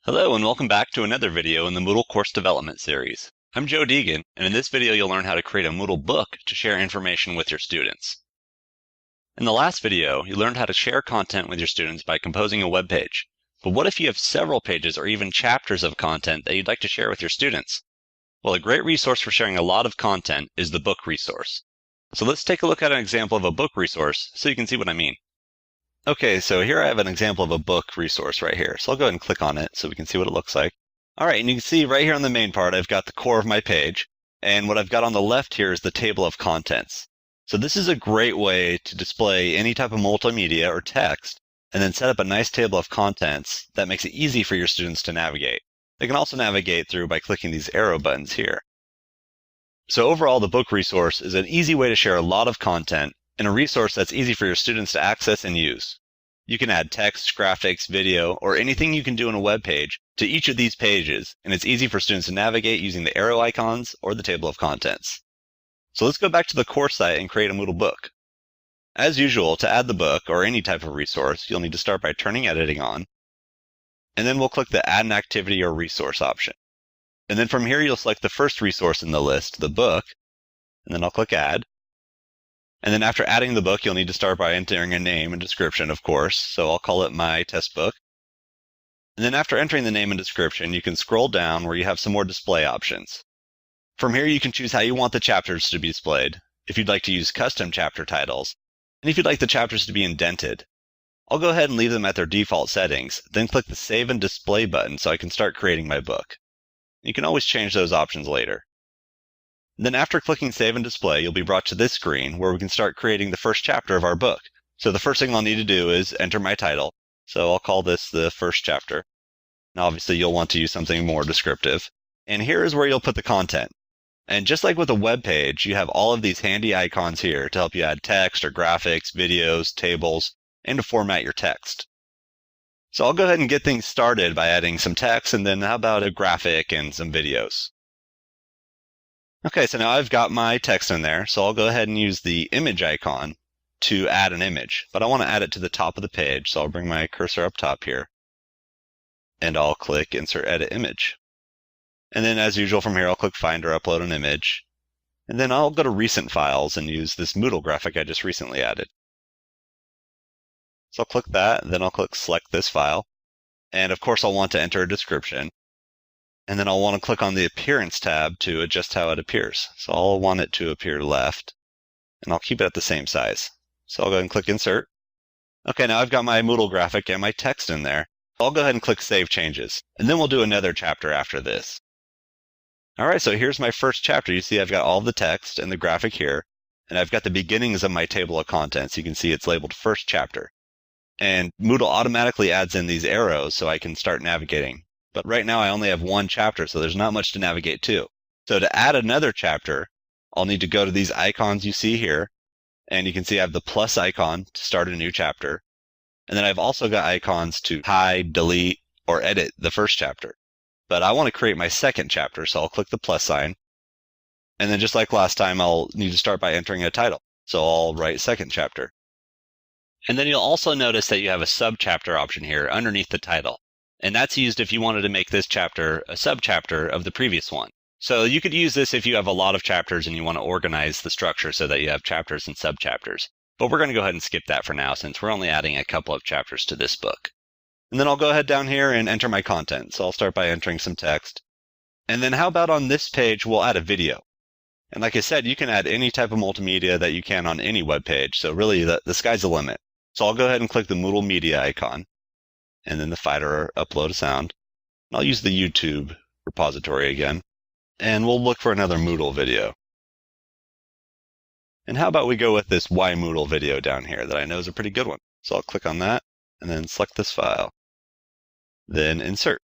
Hello and welcome back to another video in the Moodle Course Development Series. I'm Joe Deegan, and in this video you'll learn how to create a Moodle book to share information with your students. In the last video, you learned how to share content with your students by composing a web page. But what if you have several pages or even chapters of content that you'd like to share with your students? Well, a great resource for sharing a lot of content is the book resource. So let's take a look at an example of a book resource so you can see what I mean. Okay, so here I have an example of a book resource right here. So I'll go ahead and click on it so we can see what it looks like. All right, and you can see right here on the main part, I've got the core of my page. And what I've got on the left here is the table of contents. So this is a great way to display any type of multimedia or text, and then set up a nice table of contents that makes it easy for your students to navigate. They can also navigate through by clicking these arrow buttons here. So overall, the book resource is an easy way to share a lot of content and a resource that's easy for your students to access and use. You can add text, graphics, video, or anything you can do on a web page to each of these pages, and it's easy for students to navigate using the arrow icons or the table of contents. So let's go back to the course site and create a Moodle book. As usual, to add the book or any type of resource, you'll need to start by turning editing on, and then we'll click the Add an Activity or Resource option. And then from here, you'll select the first resource in the list, the book, and then I'll click Add. And then after adding the book, you'll need to start by entering a name and description, of course. So I'll call it my test book. And then after entering the name and description, you can scroll down where you have some more display options. From here, you can choose how you want the chapters to be displayed, if you'd like to use custom chapter titles, and if you'd like the chapters to be indented. I'll go ahead and leave them at their default settings, then click the Save and Display button so I can start creating my book. You can always change those options later. Then after clicking Save and Display, you'll be brought to this screen where we can start creating the first chapter of our book. So the first thing I'll need to do is enter my title. So I'll call this the first chapter. Now obviously you'll want to use something more descriptive. And here is where you'll put the content. And just like with a web page, you have all of these handy icons here to help you add text or graphics, videos, tables, and to format your text. So I'll go ahead and get things started by adding some text, and then how about a graphic and some videos. Okay, so now I've got my text in there, so I'll go ahead and use the image icon to add an image, but I want to add it to the top of the page, so I'll bring my cursor up top here, and I'll click Insert Edit Image. And then as usual from here, I'll click Find or Upload an Image, and then I'll go to Recent Files and use this Moodle graphic I just recently added. So I'll click that, and then I'll click Select this file, and of course I'll want to enter a description. And then I'll want to click on the Appearance tab to adjust how it appears. So I'll want it to appear left, and I'll keep it at the same size. So I'll go ahead and click Insert. Okay, now I've got my Moodle graphic and my text in there. I'll go ahead and click Save Changes, and then we'll do another chapter after this. All right, so here's my first chapter. You see I've got all the text and the graphic here, and I've got the beginnings of my table of contents. You can see it's labeled First Chapter. And Moodle automatically adds in these arrows so I can start navigating. But right now I only have one chapter, so there's not much to navigate to. So to add another chapter, I'll need to go to these icons you see here, and you can see I have the plus icon to start a new chapter. And then I've also got icons to hide, delete, or edit the first chapter. But I want to create my second chapter, so I'll click the plus sign. And then just like last time, I'll need to start by entering a title. So I'll write second chapter. And then you'll also notice that you have a subchapter option here underneath the title. And that's used if you wanted to make this chapter a subchapter of the previous one. So you could use this if you have a lot of chapters and you want to organize the structure so that you have chapters and subchapters. But we're going to go ahead and skip that for now since we're only adding a couple of chapters to this book. And then I'll go ahead down here and enter my content. So I'll start by entering some text. And then how about on this page, we'll add a video. And like I said, you can add any type of multimedia that you can on any web page. So really the sky's the limit. So I'll go ahead and click the Moodle Media icon, and then the Finder Upload a Sound. And I'll use the YouTube repository again, and we'll look for another Moodle video. And how about we go with this Why Moodle video down here that I know is a pretty good one. So I'll click on that, and then select this file. Then Insert.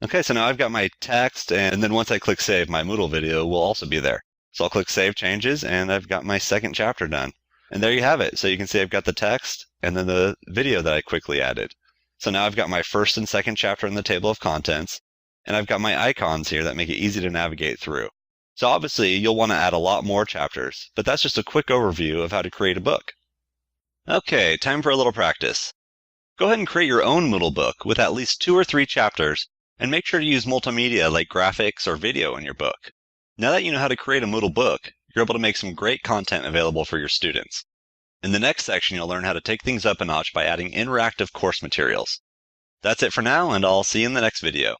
Okay, so now I've got my text, and then once I click Save, my Moodle video will also be there. So I'll click Save Changes, and I've got my second chapter done. And there you have it. So you can see I've got the text, and then the video that I quickly added. So now I've got my first and second chapter in the table of contents, and I've got my icons here that make it easy to navigate through. So obviously you'll want to add a lot more chapters, but that's just a quick overview of how to create a book. Okay, time for a little practice. Go ahead and create your own Moodle book with at least 2 or 3 chapters And make sure to use multimedia like graphics or video in your book. Now that you know how to create a Moodle book, you're able to make some great content available for your students. In the next section, you'll learn how to take things up a notch by adding interactive course materials. That's it for now, and I'll see you in the next video.